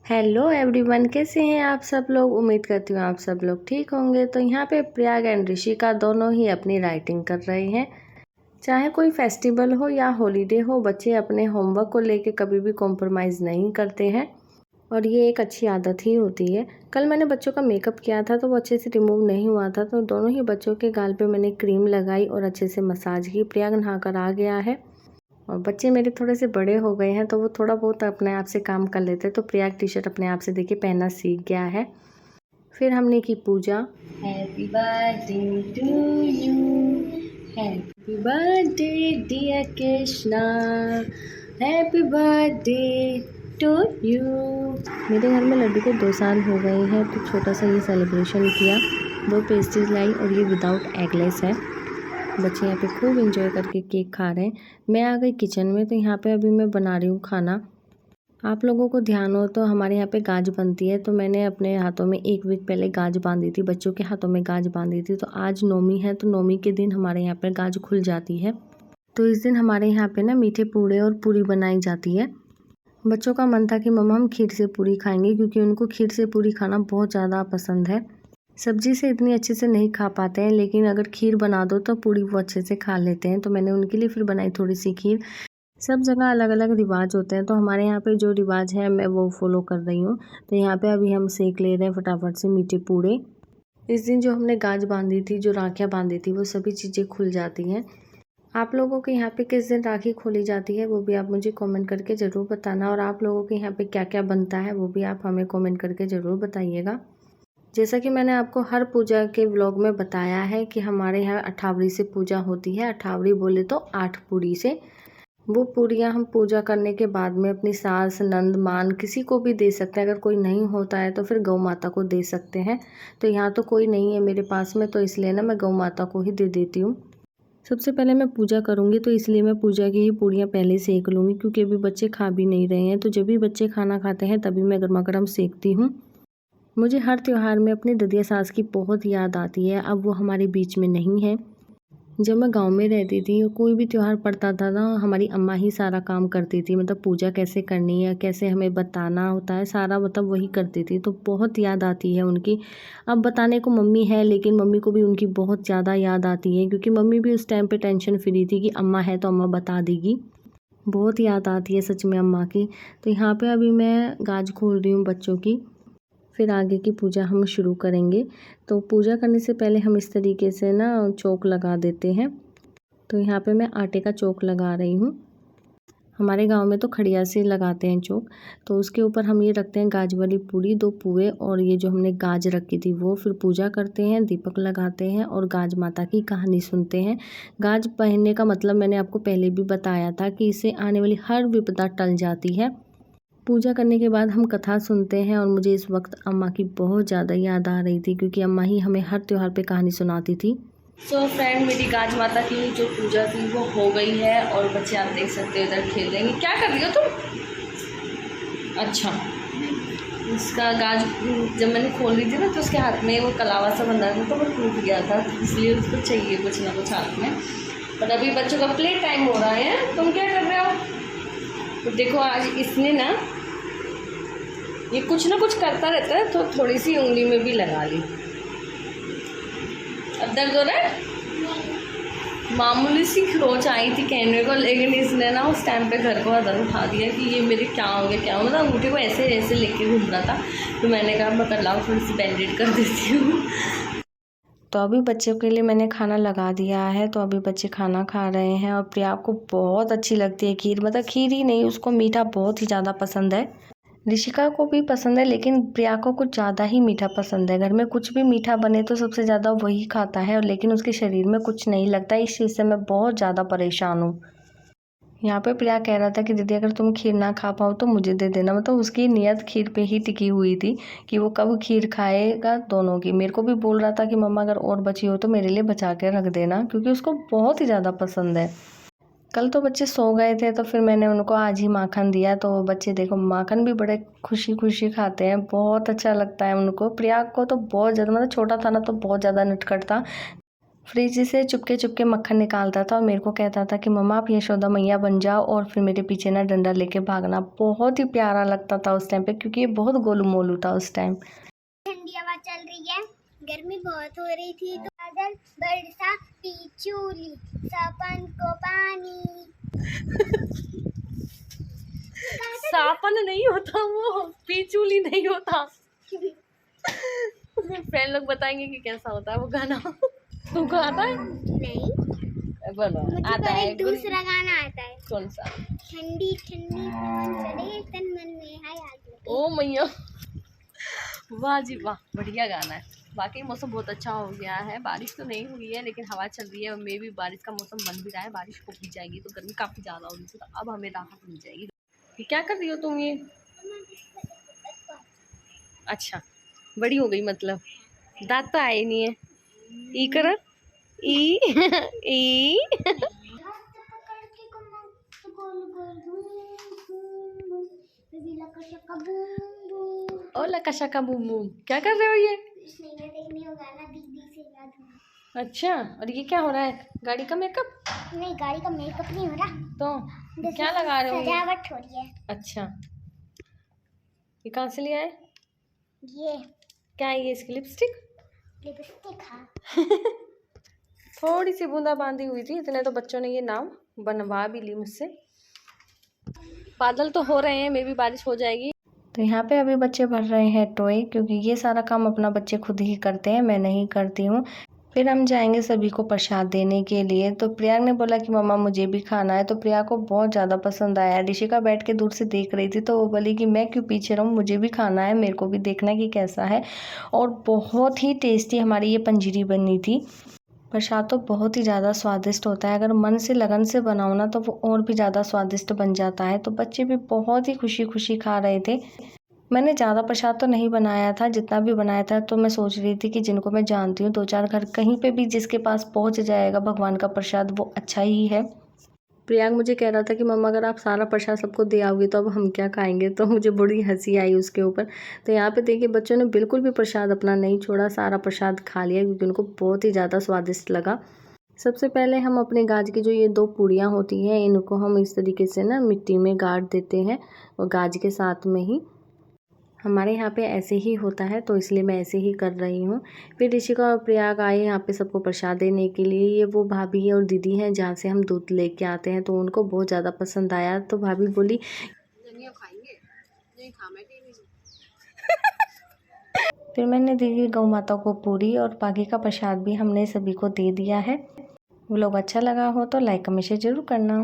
Hello everyone, कैसे हैं आप सब लोग। उम्मीद करती हूँ आप सब लोग ठीक होंगे। तो यहाँ पे प्रयाग एंड ऋषिका दोनों ही अपनी राइटिंग कर रहे हैं। चाहे कोई फेस्टिवल हो या हॉलीडे हो, बच्चे अपने होमवर्क को लेके कभी भी कॉम्प्रोमाइज़ नहीं करते हैं और ये एक अच्छी आदत ही होती है। कल मैंने बच्चों का मेकअप किया था तो वो अच्छे से रिमूव नहीं हुआ था, तो दोनों ही बच्चों के गाल पे मैंने क्रीम लगाई और अच्छे से मसाज की। प्रयाग नहा कर आ गया है और बच्चे मेरे थोड़े से बड़े हो गए हैं तो वो थोड़ा बहुत अपने आप से काम कर लेते हैं। तो प्रयाग टी शर्ट अपने आप से देखिए पहनना सीख गया है। फिर हमने की पूजा। Happy birthday to you, happy birthday dear Krishna, happy birthday to you. मेरे घर में लड्डू को 2 साल हो गए हैं तो छोटा सा ये सेलिब्रेशन किया। 2 पेस्ट्रीज लाई और ये विदाउट एगलेस है। बच्चे यहाँ पे खूब एंजॉय करके केक खा रहे हैं। मैं आ गई किचन में, तो यहाँ पे अभी मैं बना रही हूँ खाना। आप लोगों को ध्यान हो तो हमारे यहाँ पे गाज बनती है, तो मैंने अपने हाथों में 1 वीक पहले गाज बांधी थी, बच्चों के हाथों में गाज बांधी थी। तो आज नौमी है, तो नौमी के दिन हमारे यहाँ पे गाज खुल जाती है। तो इस दिन हमारे यहाँ पे ना मीठे पूड़े और पूरी बनाई जाती है। बच्चों का मन था कि मम्मा हम खीर से पूरी खाएंगे, क्योंकि उनको खीर से पूरी खाना बहुत ज़्यादा पसंद है। सब्जी से इतनी अच्छे से नहीं खा पाते हैं, लेकिन अगर खीर बना दो तो पूरी वो अच्छे से खा लेते हैं। तो मैंने उनके लिए फिर बनाई थोड़ी सी खीर। सब जगह अलग अलग रिवाज होते हैं, तो हमारे यहाँ पे जो रिवाज है मैं वो फॉलो कर रही हूँ। तो यहाँ पे अभी हम सेक ले रहे हैं फटाफट से मीठे पूड़े। इस दिन जो हमने गाज बांधी थी, जो राखियाँ बांधी थी, वो सभी चीज़ें खुल जाती हैं। आप लोगों के यहाँ पे किस दिन राखी खोली जाती है वो भी आप मुझे कमेंट करके ज़रूर बताना, और आप लोगों के यहाँ पे क्या क्या बनता है वो भी आप हमें कमेंट करके ज़रूर बताइएगा। जैसा कि मैंने आपको हर पूजा के व्लॉग में बताया है कि हमारे यहाँ अठावड़ी से पूजा होती है। अठावड़ी बोले तो 8 पूरी से। वो पूरियाँ हम पूजा करने के बाद में अपनी सास, नंद, मान किसी को भी दे सकते हैं। अगर कोई नहीं होता है तो फिर गौ माता को दे सकते हैं। तो यहाँ तो कोई नहीं है मेरे पास में, तो इसलिए ना मैं गौ माता को ही दे देती हूँ। सबसे पहले मैं पूजा करूँगी, तो इसलिए मैं पूजा की ही पूरियाँ पहले सेक लूँगी, क्योंकि अभी बच्चे खा भी नहीं रहे हैं। तो जब भी बच्चे खाना खाते हैं तभी मैं गर्मा गर्म सेकती हूँ। मुझे हर त्योहार में अपनी ददिया सास की बहुत याद आती है। अब वो हमारे बीच में नहीं है। जब मैं गांव में रहती थी, कोई भी त्योहार पड़ता था ना, हमारी अम्मा ही सारा काम करती थी। मतलब पूजा कैसे करनी है, कैसे हमें बताना होता है, सारा मतलब वही करती थी। तो बहुत याद आती है उनकी। अब बताने को मम्मी है, लेकिन मम्मी को भी उनकी बहुत ज़्यादा याद आती है, क्योंकि मम्मी भी उस टाइम पे टेंशन फ्री थी कि अम्मा है तो अम्मा बता देगी। बहुत याद आती है सच में अम्मा की। तो यहाँ पे अभी मैं गाज खोल रही हूँ बच्चों की, फिर आगे की पूजा हम शुरू करेंगे। तो पूजा करने से पहले हम इस तरीके से ना चौक लगा देते हैं। तो यहाँ पे मैं आटे का चौक लगा रही हूँ। हमारे गांव में तो खड़िया से लगाते हैं चौक। तो उसके ऊपर हम ये रखते हैं गाज वाली पूरी, 2 पुए और ये जो हमने गाज रखी थी वो। फिर पूजा करते हैं, दीपक लगाते हैं और गाज माता की कहानी सुनते हैं। गाज पहनने का मतलब मैंने आपको पहले भी बताया था कि इससे आने वाली हर विपदा टल जाती है। पूजा करने के बाद हम कथा सुनते हैं और मुझे इस वक्त अम्मा की बहुत ज़्यादा याद आ रही थी, क्योंकि अम्मा ही हमें हर त्योहार पे कहानी सुनाती थी। सो फ्रेंड, मेरी गाज माता की जो पूजा थी वो हो गई है और बच्चे आप देख सकते हो इधर खेल रहे हैं। क्या कर रही हो तुम? अच्छा, इसका गाज जब मैंने खोल रही थी ना तो उसके हाथ में वो कलावा सा बंधा था, तो वो टूट गया था, इसलिए उसको चाहिए कुछ ना कुछ हाथ में। पर अभी बच्चों का प्ले टाइम हो रहा है। तुम क्या कर रहे हो? तो देखो आज इसने ना ये कुछ ना कुछ करता रहता है, तो थोड़ी सी उंगली में भी लगा ली। अब दर्द हो रहा है? मामूली सी खरोच आई थी कहने को, लेकिन इसने ना उस टाइम पे घर को हदर उठा दिया कि ये मेरे क्या हो गया क्या हो। मतलब अंगूठे को ऐसे ऐसे लेके घूम रहा था। तो मैंने कहा मैं कर लाओ, थोड़ी सी बैंडेड कर देती हूँ। तो अभी बच्चों के लिए मैंने खाना लगा दिया है। तो अभी बच्चे खाना खा रहे हैं और प्रिया को बहुत अच्छी लगती है खीर। मतलब खीर ही नहीं, उसको मीठा बहुत ही ज़्यादा पसंद है। ऋषिका को भी पसंद है, लेकिन प्रिया को कुछ ज़्यादा ही मीठा पसंद है। घर में कुछ भी मीठा बने तो सबसे ज़्यादा वही खाता है, और लेकिन उसके शरीर में कुछ नहीं लगता। इस चीज़ से मैं बहुत ज़्यादा परेशान हूँ। यहाँ पे प्रिया कह रहा था कि दीदी अगर तुम खीर ना खा पाओ तो मुझे दे देना। मतलब उसकी नियत खीर पे ही टिकी हुई थी कि वो कब खीर खाएगा दोनों की। मेरे को भी बोल रहा था कि मम्मा अगर और बची हो तो मेरे लिए बचा के रख देना, क्योंकि उसको बहुत ही ज़्यादा पसंद है। कल तो बच्चे सो गए थे, तो फिर मैंने उनको आज ही माखन दिया। तो बच्चे देखो माखन भी बड़े खुशी खुशी खाते हैं, बहुत अच्छा लगता है उनको। प्रिया को तो बहुत ज़्यादा, मतलब छोटा था ना तो बहुत ज़्यादा नटखट था। फ्रिज से चुपके चुपके मक्खन निकालता था और मेरे को कहता था कि मम्मा आप यशोदा मैया बन जाओ, और फिर मेरे पीछे ना डंडा लेके भागना। बहुत ही प्यारा लगता था उस टाइम पे, क्योंकि ये बहुत गोलू मोलू था उस टाइम। ठंडी हवा चल रही है, गर्मी बहुत हो रही थी, तो बादल बरसा पिचूली सापन को पानी। सापन नहीं होता वो, पिचूली नहीं होता। फ्रेंड लोग बताएंगे कि कैसा होता है वो गाना। तुमको आता है? नहीं, बोलो। आता है? दूसरा गाना आता है। कौन सा? ठंडी ठंडी चले तन मन में है आग। ओ मैया, वाह जी वाह, बढ़िया गाना है। बाकी मौसम बहुत अच्छा हो गया है, बारिश तो नहीं हुई है लेकिन हवा चल रही है, और मे भी बारिश का मौसम बन भी रहा है। बारिश हो भी जाएगी तो गर्मी काफ़ी ज़्यादा होगी, तो अब हमें राहत मिल जाएगी। क्या कर रही हो तुम ये? अच्छा, बड़ी हो गई मतलब, दांत तो आए नहीं है। ई कर, ई ई। ओ लका का बूम बूम, क्या कर रहे हो ये? अच्छा, और ये क्या हो रहा है? गाड़ी का मेकअप? नहीं, गाड़ी का मेकअप नहीं हो रहा, तो क्या लगा रहे हो? सजावट हो रही है। अच्छा, ये कहाँ से लिया है? ये क्या है ये? इसकी लिपस्टिक? लिपस्टिक। हाँ। थोड़ी सी बूंदा बांधी हुई थी, इतने तो बच्चों ने ये नाव बनवा भी ली मुझसे। बादल तो हो रहे हैं, मे भी बारिश हो जाएगी। तो यहाँ पे अभी बच्चे भर रहे हैं टॉय, क्योंकि ये सारा काम अपना बच्चे खुद ही करते हैं, मैं नहीं करती हूँ। फिर हम जाएंगे सभी को प्रसाद देने के लिए। तो प्रिया ने बोला कि मम्मा मुझे भी खाना है, तो प्रिया को बहुत ज़्यादा पसंद आया। ऋषिका बैठ के दूर से देख रही थी, तो वो बोली कि मैं क्यों पीछे रहूँ, मुझे भी खाना है, मेरे को भी देखना कि कैसा है। और बहुत ही टेस्टी हमारी ये पंजीरी बनी थी। प्रसाद तो बहुत ही ज़्यादा स्वादिष्ट होता है, अगर मन से लगन से बनाओ ना तो वो और भी ज़्यादा स्वादिष्ट बन जाता है। तो बच्चे भी बहुत ही खुशी खुशी खा रहे थे। मैंने ज़्यादा प्रसाद तो नहीं बनाया था, जितना भी बनाया था तो मैं सोच रही थी कि जिनको मैं जानती हूँ 2-4 घर, कहीं पे भी जिसके पास पहुँच जाएगा भगवान का प्रसाद वो अच्छा ही है। प्रियांक मुझे कह रहा था कि मम्मा अगर आप सारा प्रसाद सबको दे आओगी तो अब हम क्या खाएंगे, तो मुझे बड़ी हंसी आई उसके ऊपर। तो यहाँ पे देखिए बच्चों ने बिल्कुल भी प्रसाद अपना नहीं छोड़ा, सारा प्रसाद खा लिया, क्योंकि उनको बहुत ही ज़्यादा स्वादिष्ट लगा। सबसे पहले हम अपने गाज की जो ये 2 पूड़ियाँ होती हैं, इनको हम इस तरीके से ना मिट्टी में गाड़ देते हैं, और गाज के साथ में ही हमारे यहाँ पे ऐसे ही होता है, तो इसलिए मैं ऐसे ही कर रही हूँ। फिर ऋषिका और प्रयाग आए यहाँ पे सबको प्रसाद देने के लिए। ये वो भाभी और दीदी हैं जहाँ से हम दूध लेके आते हैं, तो उनको बहुत ज़्यादा पसंद आया। तो भाभी बोली फिर मैंने दी गौ माता को पूरी, और बाकी का प्रसाद भी हमने सभी को दे दिया है। व्लॉग अच्छा लगा हो तो लाइक कमेंट शेयर जरूर करना।